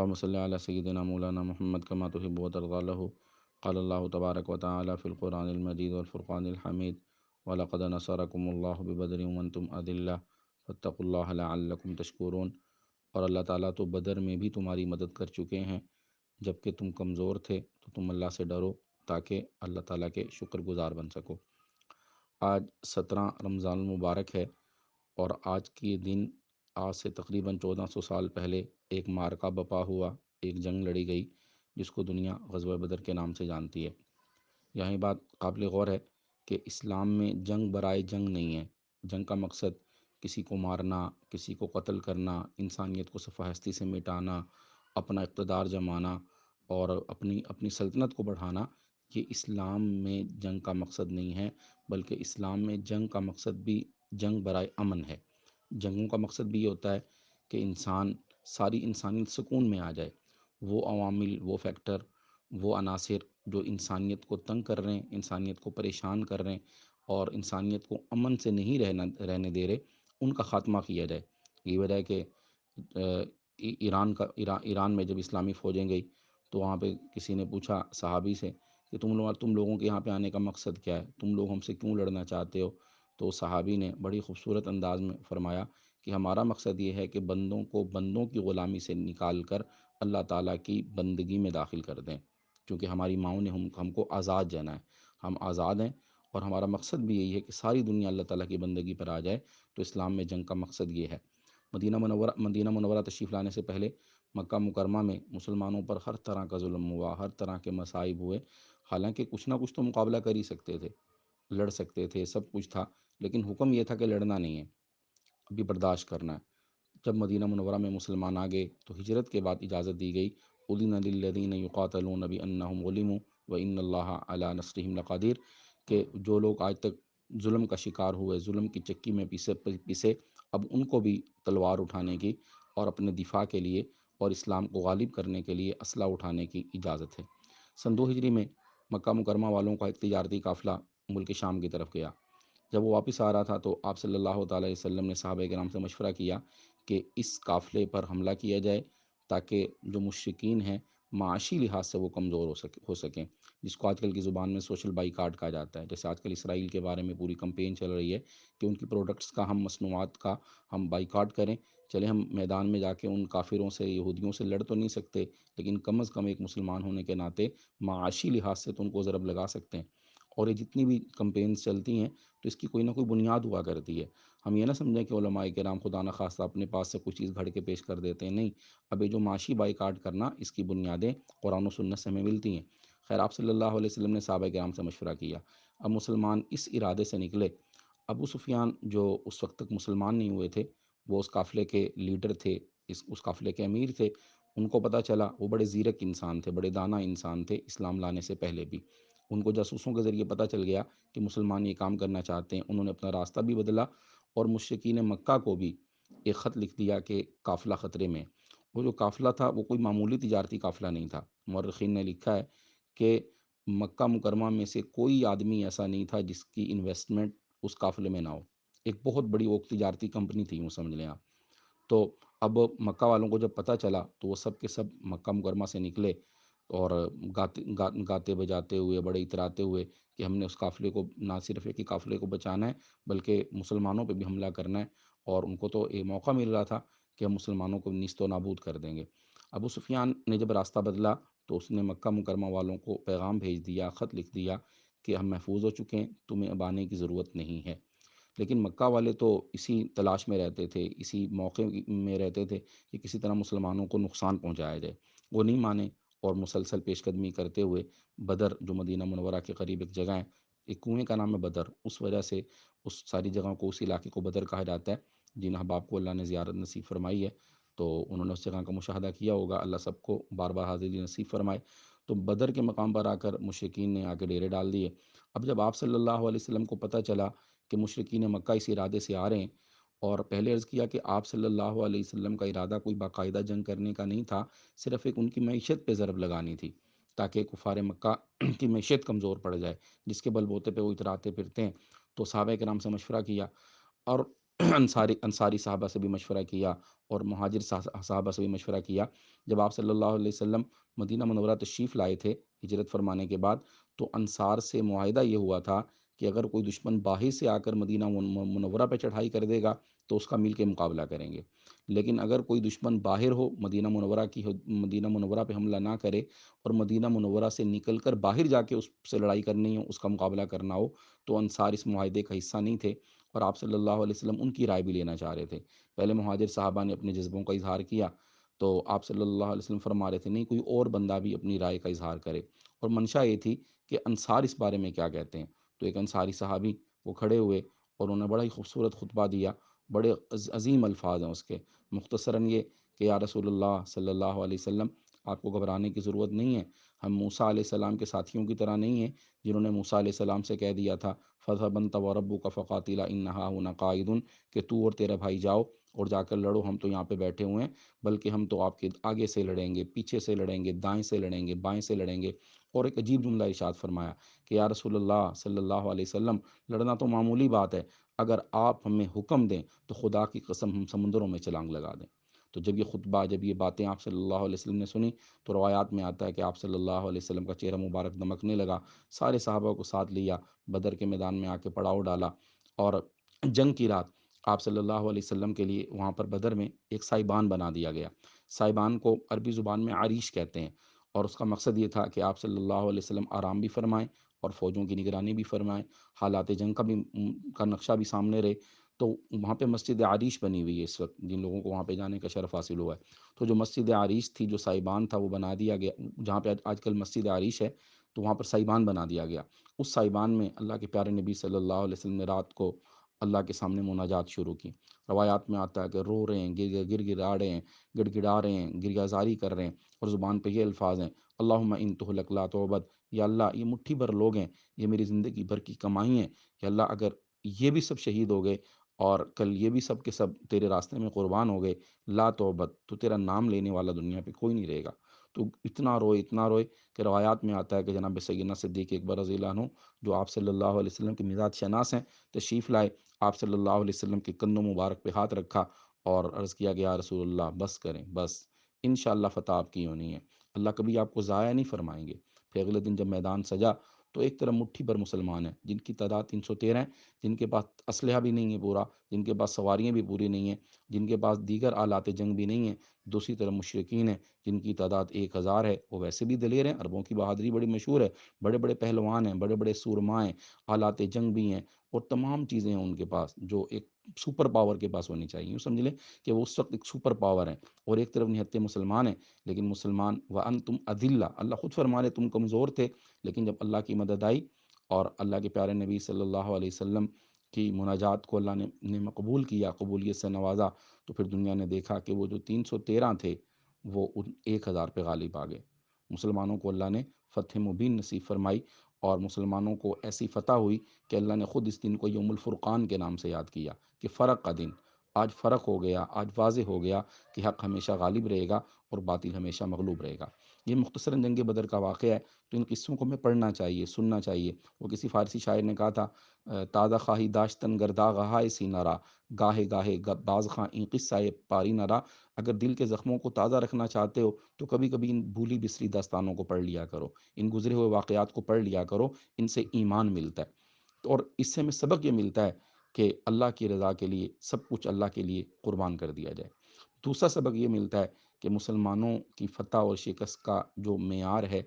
اللهم صل على سيدنا مولانا محمد كما تحب وترضى له. قال الله تبارك وتعالى في القرآن المجيد والفرقان الحميد: وَلَقَدْ نَصَرَكُمُ اللَّهُ بِبَدْرٍ وَأَنْتُمْ أَذِلَّةٌ فَاتَّقُوا اللَّهَ لَعَلَّكُمْ تشکرون. اور اللہ تعالیٰ تو بدر میں بھی تمہاری مدد کر چکے ہیں جب کہ تم کمزور تھے، تو تم اللہ سے ڈرو تاکہ اللہ تعالیٰ کے شکر گزار بن سکو. آج 17 رمضان المبارک ہے، اور آج کے دن آج سے تقریباً 1400 سال پہلے ایک معرکہ بپا ہوا، ایک جنگ لڑی گئی جس کو دنیا غزوہ بدر کے نام سے جانتی ہے. یہاں یہ بات قابل غور ہے کہ اسلام میں جنگ برائے جنگ نہیں ہے. جنگ کا مقصد کسی کو مارنا، کسی کو قتل کرنا، انسانیت کو صفحہ ہستی سے مٹانا، اپنا اقتدار جمانا اور اپنی سلطنت کو بڑھانا، یہ اسلام میں جنگ کا مقصد نہیں ہے. بلکہ اسلام میں جنگ کا مقصد بھی جنگ برائے امن ہے. جنگوں کا مقصد بھی یہ ہوتا ہے کہ ساری انسانیت سکون میں آ جائے. وہ عوامل، وہ فیکٹر، وہ عناصر جو انسانیت کو تنگ کر رہے ہیں، انسانیت کو پریشان کر رہے ہیں اور انسانیت کو امن سے نہیں رہنے دے رہے، ان کا خاتمہ کیا جائے. یہ وجہ ہے کہ ایران میں جب اسلامی فوجیں گئی تو وہاں پہ کسی نے پوچھا صحابی سے کہ تم لوگوں کے یہاں پہ آنے کا مقصد کیا ہے، تم لوگ ہم سے کیوں لڑنا چاہتے ہو؟ تو صحابی نے بڑی خوبصورت انداز میں فرمایا کہ ہمارا مقصد یہ ہے کہ بندوں کو بندوں کی غلامی سے نکال کر اللہ تعالیٰ کی بندگی میں داخل کر دیں، کیونکہ ہماری ماؤں نے ہم کو آزاد جانا ہے. ہم آزاد ہیں اور ہمارا مقصد بھی یہی ہے کہ ساری دنیا اللہ تعالیٰ کی بندگی پر آ جائے. تو اسلام میں جنگ کا مقصد یہ ہے. مدینہ منورہ تشریف لانے سے پہلے مکہ مکرمہ میں مسلمانوں پر ہر طرح کا ظلم ہوا، ہر طرح کے مصائب ہوئے. حالانکہ کچھ نہ کچھ تو مقابلہ کر ہی سکتے تھے، لڑ سکتے تھے، سب کچھ تھا، لیکن حکم یہ تھا کہ لڑنا نہیں ہے، ابھی برداشت کرنا ہے. جب مدینہ منورہ میں مسلمان آ گئے تو ہجرت کے بعد اجازت دی گئی: اُذِنَ لِلَّذِينَ يُقَاتَلُونَ بِأَنَّهُمْ ظُلِمُوا وَإِنَّ اللَّهَ عَلَىٰ نَصْرِهِمْ لَقَدِيرٌ. کہ جو لوگ آج تک ظلم کا شکار ہوئے، ظلم کی چکی میں پیسے، اب ان کو بھی تلوار اٹھانے کی اور اپنے دفاع کے لیے اور اسلام کو غالب کرنے کے لیے اسلحہ اٹھانے کی اجازت ہے. سن 2 ہجری میں مکہ مکرمہ والوں کا ایک تجارتی قافلہ ملک شام کی طرف گیا. جب وہ واپس آ رہا تھا تو آپ صلی اللہ تعالیٰ علیہ وسلم نے صحابہ کرام سے مشورہ کیا کہ اس قافلے پر حملہ کیا جائے تاکہ جو مشرکین ہیں معاشی لحاظ سے وہ کمزور ہو سکیں، جس کو آج کل کی زبان میں سوشل بائیکاٹ کہا جاتا ہے. جیسے آج کل اسرائیل کے بارے میں پوری کمپین چل رہی ہے کہ ان کی پروڈکٹس کا، مصنوعات کا ہم بائیکاٹ کریں. چلے ہم میدان میں جا کے ان کافروں سے، یہودیوں سے لڑ تو نہیں سکتے، لیکن کم از کم ایک مسلمان ہونے کے ناطے معاشی لحاظ سے تو ان کو ضرب لگا سکتے ہیں. اور یہ جتنی بھی کمپینز چلتی ہیں تو اس کی کوئی نہ کوئی بنیاد ہوا کرتی ہے. ہم یہ نہ سمجھیں کہ علماء کرام خدا نہ خواستہ اپنے پاس سے کوئی چیز گھڑ کے پیش کر دیتے ہیں. نہیں، اب یہ جو معاشی بائیکاٹ کرنا، اس کی بنیادیں قرآن و سنت سے ہمیں ملتی ہیں. خیر، آپ صلی اللہ علیہ وسلم نے صحابہ کرام سے مشورہ کیا. اب مسلمان اس ارادے سے نکلے. ابو سفیان جو اس وقت تک مسلمان نہیں ہوئے تھے، وہ اس قافلے کے لیڈر تھے، اس قافلے کے امیر تھے. ان کو پتہ چلا، وہ بڑے زیرک انسان تھے، بڑے دانا انسان تھے اسلام لانے سے پہلے بھی. ان کو جاسوسوں کے ذریعے پتہ چل گیا کہ مسلمان یہ کام کرنا چاہتے ہیں. انہوں نے اپنا راستہ بھی بدلا اور مشرکین مکہ کو بھی ایک خط لکھ دیا کہ قافلہ خطرے میں. وہ جو قافلہ تھا وہ کوئی معمولی تجارتی قافلہ نہیں تھا. مورخین نے لکھا ہے کہ مکہ مکرمہ میں سے کوئی آدمی ایسا نہیں تھا جس کی انویسٹمنٹ اس قافلے میں نہ ہو. ایک بہت بڑی وہ تجارتی کمپنی تھی، یوں سمجھ لیں آپ. تو اب مکہ والوں کو جب پتہ چلا تو وہ سب کے سب مکہ مکرمہ سے نکلے اور گاتے بجاتے ہوئے، بڑے اتراتے ہوئے کہ ہم نے اس قافلے کو، نہ صرف ایک ہی قافلے کو بچانا ہے بلکہ مسلمانوں پہ بھی حملہ کرنا ہے. اور ان کو تو یہ موقع مل رہا تھا کہ ہم مسلمانوں کو نیست و نابود کر دیں گے. ابو سفیان نے جب راستہ بدلا تو اس نے مکہ مکرمہ والوں کو پیغام بھیج دیا، خط لکھ دیا کہ ہم محفوظ ہو چکے ہیں، تمہیں اب آنے کی ضرورت نہیں ہے. لیکن مکہ والے تو اسی تلاش میں رہتے تھے، اسی موقع میں رہتے تھے کہ کسی طرح مسلمانوں کو نقصان پہنچایا جائے. وہ نہیں مانے اور مسلسل پیش قدمی کرتے ہوئے بدر، جو مدینہ منورہ کے قریب ایک جگہ ہے، ایک کنویں کا نام ہے بدر، اس وجہ سے اس ساری جگہوں کو، اس علاقے کو بدر کہا جاتا ہے. جن احباب کو اللہ نے زیارت نصیب فرمائی ہے تو انہوں نے اس جگہ کا مشاہدہ کیا ہوگا. اللہ سب کو بار بار حاضری نصیب فرمائے. تو بدر کے مقام پر آ کر مشرکین نے آ کے ڈیرے ڈال دیے. اب جب آپ صلی اللہ علیہ وسلم کو پتہ چلا کہ مشرکین مکہ اس ارادے سے آ رہے ہیں، اور پہلے عرض کیا کہ آپ صلی اللہ علیہ وسلم کا ارادہ کوئی باقاعدہ جنگ کرنے کا نہیں تھا، صرف ایک ان کی معیشت پہ ضرب لگانی تھی تاکہ کفار مکہ کی معیشت کمزور پڑ جائے، جس کے بل بوتے پہ وہ اتراتے پھرتے ہیں. تو صحابہ کرام سے مشورہ کیا اور انصاری صحابہ سے بھی مشورہ کیا اور مہاجر صحابہ سے بھی مشورہ کیا۔ جب آپ صلی اللہ علیہ وسلم مدینہ منورہ تشریف لائے تھے ہجرت فرمانے کے بعد، تو انصار سے معاہدہ یہ ہوا تھا کہ اگر کوئی دشمن باہر سے آ کر مدینہ منورہ پہ چڑھائی کر دے گا تو اس کا مل کے مقابلہ کریں گے، لیکن اگر کوئی دشمن باہر ہو، مدینہ منورہ پہ حملہ نہ کرے اور مدینہ منورہ سے نکل کر باہر جا کے اس سے لڑائی کرنی ہو، اس کا مقابلہ کرنا ہو، تو انصار اس معاہدے کا حصہ نہیں تھے اور آپ صلی اللہ علیہ وسلم ان کی رائے بھی لینا چاہ رہے تھے۔ پہلے مہاجر صحابہ نے اپنے جذبوں کا اظہار کیا، تو آپ صلی اللہ علیہ وسلم فرما رہے تھے نہیں، کوئی اور بندہ بھی اپنی رائے کا اظہار کرے، اور منشا یہ تھی کہ انصار اس بارے میں کیا کہتے ہیں۔ تو ایک انصاری صحابی وہ کھڑے ہوئے اور انہوں نے بڑا ہی خوبصورت خطبہ دیا، بڑے عظیم الفاظ ہیں اس کے، مختصراً یہ کہ یا رسول اللہ صلی اللہ علیہ وسلم، آپ کو گھبرانے کی ضرورت نہیں ہے، ہم موسیٰ علیہ السلام کے ساتھیوں کی طرح نہیں ہیں جنہوں نے موسیٰ علیہ السلام سے کہہ دیا تھا فَاذْهَبْ أَنْتَ وَرَبُّكَ فَقَاتِلَا إِنَّا هَاهُنَا قَاعِدُونَ، کہ تو اور تیرا بھائی جاؤ اور جا کر لڑو، ہم تو یہاں پہ بیٹھے ہوئے ہیں، بلکہ ہم تو آپ کے آگے سے لڑیں گے، پیچھے سے لڑیں گے، دائیں سے لڑیں گے، بائیں سے لڑیں گے۔ اور ایک عجیب جملہ ارشاد فرمایا کہ یا رسول اللہ صلی اللہ علیہ وسلم، لڑنا تو معمولی بات ہے، اگر آپ ہمیں حکم دیں تو خدا کی قسم ہم سمندروں میں چھلانگ لگا دیں۔ تو جب یہ خطبہ، جب یہ باتیں آپ صلی اللہ علیہ وسلم نے سنی، تو روایات میں آتا ہے کہ آپ صلی اللہ علیہ وسلم کا چہرہ مبارک دمکنے لگا، سارے صحابہ کو ساتھ لیا، بدر کے میدان میں آ کے پڑاؤ ڈالا، اور جنگ کی رات آپ صلی اللہ علیہ وسلم کے لیے وہاں پر بدر میں ایک سائبان بنا دیا گیا۔ سائبان کو عربی زبان میں عریش کہتے ہیں، اور اس کا مقصد یہ تھا کہ آپ صلی اللہ علیہ وسلم آرام بھی فرمائیں اور فوجوں کی نگرانی بھی فرمائیں، حالات جنگ کا نقشہ بھی سامنے رہے۔ تو وہاں پہ مسجد عریش بنی ہوئی ہے اس وقت، جن لوگوں کو وہاں پہ جانے کا شرف حاصل ہوا ہے، تو جو مسجد عریش تھی، جو سائبان تھا، وہ بنا دیا گیا، جہاں پہ آج کل مسجد عریش ہے، تو وہاں پر سائبان بنا دیا گیا۔ اس سائبان میں اللہ کے پیارے نبی صلی اللہ علیہ وسلم نے رات کو اللہ کے سامنے مناجات شروع کی۔ روایات میں آتا ہے کہ رو رہے ہیں، گر گڑا رہے ہیں، گڑ گڑا رہے ہیں، گریہ زاری کر رہے ہیں، اور زبان پہ یہ الفاظ ہیں اللہم ان تہلک لا تعبد، یا اللہ یہ مٹھی بھر لوگ ہیں، یہ میری زندگی بھر کی کمائی ہیں، یا اللہ اگر یہ بھی سب شہید ہو گئے اور کل یہ بھی سب کے سب تیرے راستے میں قربان ہو گئے، لا تعبد، تو تیرا نام لینے والا دنیا پہ کوئی نہیں رہے گا۔ تو اتنا روئے کہ روایات میں آتا ہے کہ جناب سیدنا صدیق اکبر رضی اللہ عنہ، جو آپ صلی اللہ علیہ وسلم کے مزاج شناس ہیں، تشریف لائے، آپ صلی اللہ علیہ وسلم کے کندھوں مبارک پہ ہاتھ رکھا اور عرض کیا کہ یا رسول اللہ بس کریں، بس انشاءاللہ فتح آپ کی ہونی ہے، اللہ کبھی آپ کو ضائع نہیں فرمائیں گے۔ پھر اگلے دن جب میدان سجا، تو ایک طرف مٹھی بھر مسلمان ہیں جن کی تعداد 313 ہیں، جن کے پاس اسلحہ بھی نہیں ہے پورا، جن کے پاس سواریاں بھی پوری نہیں ہیں، جن کے پاس دیگر آلات جنگ بھی نہیں ہیں۔ دوسری طرف مشرکین ہیں جن کی تعداد 1000 ہے، وہ ویسے بھی دلیر ہیں، عربوں کی بہادری بڑی مشہور ہے، بڑے بڑے پہلوان ہیں، بڑے بڑے سورما ہیں، آلات جنگ بھی ہیں، اور تمام چیزیں ہیں ان کے پاس جو ایک سپر پاور کے پاس ہونی چاہیے، یوں سمجھ لیں کہ وہ اس وقت ایک سپر پاور ہیں۔ اور ایک طرف نہتے مسلمان ہیں، لیکن مسلمان وَأَنْتُمْ أَذِلَّةٌ، اللہ خود فرما رہے تم کمزور تھے، لیکن جب اللہ کی مدد آئی اور اللہ کے پیارے نبی صلی اللہ علیہ وسلم کی مناجات کو اللہ نے مقبول کیا، قبولیت سے نوازا، تو پھر دنیا نے دیکھا کہ وہ جو 313 تھے وہ ان 1000 پہ غالب آ گئے۔ مسلمانوں کو اللہ نے فتح مبین نصیب فرمائی، اور مسلمانوں کو ایسی فتح ہوئی کہ اللہ نے خود اس دن کو یوم الفرقان کے نام سے یاد کیا، کہ فرق کا دن، آج فرق ہو گیا، آج واضح ہو گیا کہ حق ہمیشہ غالب رہے گا اور باطل ہمیشہ مغلوب رہے گا۔ یہ مختصراً جنگ بدر کا واقعہ ہے، تو ان قصوں کو ہمیں پڑھنا چاہیے، سننا چاہیے۔ وہ کسی فارسی شاعر نے کہا تھا تازہ خواہی داشتن گردا غہائے سی نرا، گاہے گاہے باز خواہ این قصہ پاری نرا، اگر دل کے زخموں کو تازہ رکھنا چاہتے ہو تو کبھی کبھی ان بھولی بسری داستانوں کو پڑھ لیا کرو، ان گزرے ہوئے واقعات کو پڑھ لیا کرو، ان سے ایمان ملتا ہے۔ اور اس سے ہمیں سبق یہ ملتا ہے کہ اللہ کی رضا کے لیے سب کچھ اللہ کے لیے قربان کر دیا جائے۔ دوسرا سبق یہ ملتا ہے کہ مسلمانوں کی فتح اور شکست کا جو معیار ہے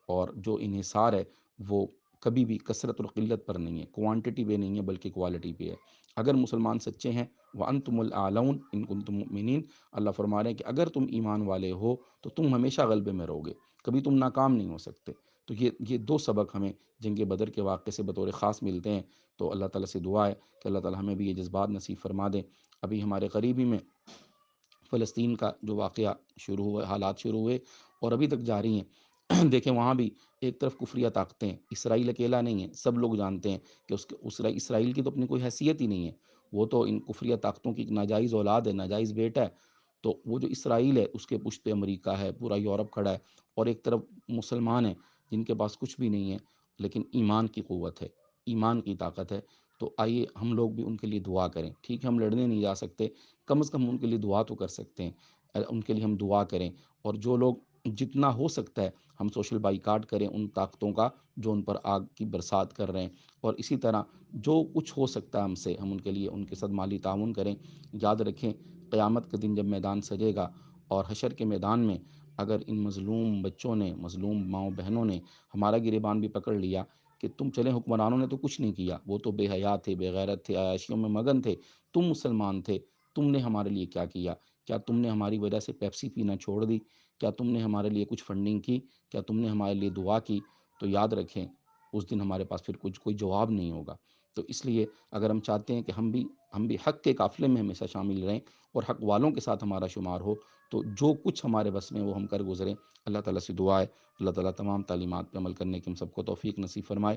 اور جو انحصار ہے، وہ کبھی بھی کثرت اور قلت پر نہیں ہے، کوانٹٹی پہ نہیں ہے، بلکہ کوالٹی پہ ہے۔ اگر مسلمان سچے ہیں وَأَنْتُمُ الْأَعْلَوْنَ إِن كُنتُم مُؤْمِنِينَ، اللہ فرما رہے ہیں کہ اگر تم ایمان والے ہو تو تم ہمیشہ غلبے میں رہو گے، کبھی تم ناکام نہیں ہو سکتے۔ تو یہ دو سبق ہمیں جنگ بدر کے واقعے سے بطور خاص ملتے ہیں۔ تو اللہ تعالیٰ سے دعا ہے کہ اللہ تعالیٰ ہمیں بھی یہ جذبات نصیب فرما دیں۔ ابھی ہمارے قریبی میں فلسطین کا جو واقعہ شروع ہوئے، حالات شروع ہوئے اور ابھی تک جاری ہیں دیکھیں وہاں بھی ایک طرف کفریہ طاقتیں، اسرائیل اکیلا نہیں ہے، سب لوگ جانتے ہیں کہ اسرائیل کی تو اپنی کوئی حیثیت ہی نہیں ہے، وہ تو ان کفریہ طاقتوں کی ایک ناجائز اولاد ہے، ناجائز بیٹا ہے۔ تو وہ جو اسرائیل ہے اس کے پشت پہ امریکہ ہے، پورا یورپ کھڑا ہے، اور ایک طرف مسلمان ہیں جن کے پاس کچھ بھی نہیں ہے لیکن ایمان کی قوت ہے، ایمان کی طاقت ہے۔ تو آئیے ہم لوگ بھی ان کے لیے دعا کریں۔ ٹھیک ہے ہم لڑنے نہیں جا سکتے، کم از کم ان کے لیے دعا تو کر سکتے ہیں، ان کے لیے ہم دعا کریں، اور جو لوگ جتنا ہو سکتا ہے ہم سوشل بائیکاٹ کریں ان طاقتوں کا جو ان پر آگ کی برسات کر رہے ہیں، اور اسی طرح جو کچھ ہو سکتا ہے ہم سے ہم ان کے لیے ان کے ساتھ مالی تعاون کریں۔ یاد رکھیں قیامت کے دن جب میدان سجے گا اور حشر کے میدان میں اگر ان مظلوم بچوں نے، مظلوم ماؤں بہنوں نے ہمارا گریبان بھی پکڑ لیا کہ تم چلے حکمرانوں نے تو کچھ نہیں کیا، وہ تو بے حیا تھے، بے غیرت تھے، عیاشیوں میں مگن تھے، تم مسلمان تھے، تم نے ہمارے لیے کیا کیا؟ کیا تم نے ہماری وجہ سے پیپسی پینا چھوڑ دی؟ کیا تم نے ہمارے لیے کچھ فنڈنگ کی؟ کیا تم نے ہمارے لیے دعا کی؟ تو یاد رکھیں اس دن ہمارے پاس پھر کچھ کوئی جواب نہیں ہوگا۔ تو اس لیے اگر ہم چاہتے ہیں کہ ہم بھی حق کے قافلے میں ہمیشہ شامل رہیں اور حق والوں کے ساتھ ہمارا شمار ہو، تو جو کچھ ہمارے بس میں وہ ہم کر گزریں۔ اللہ تعالیٰ سے دعا ہے اللہ تعالیٰ تمام تعلیمات پہ عمل کرنے کی ہم سب کو توفیق نصیب فرمائے۔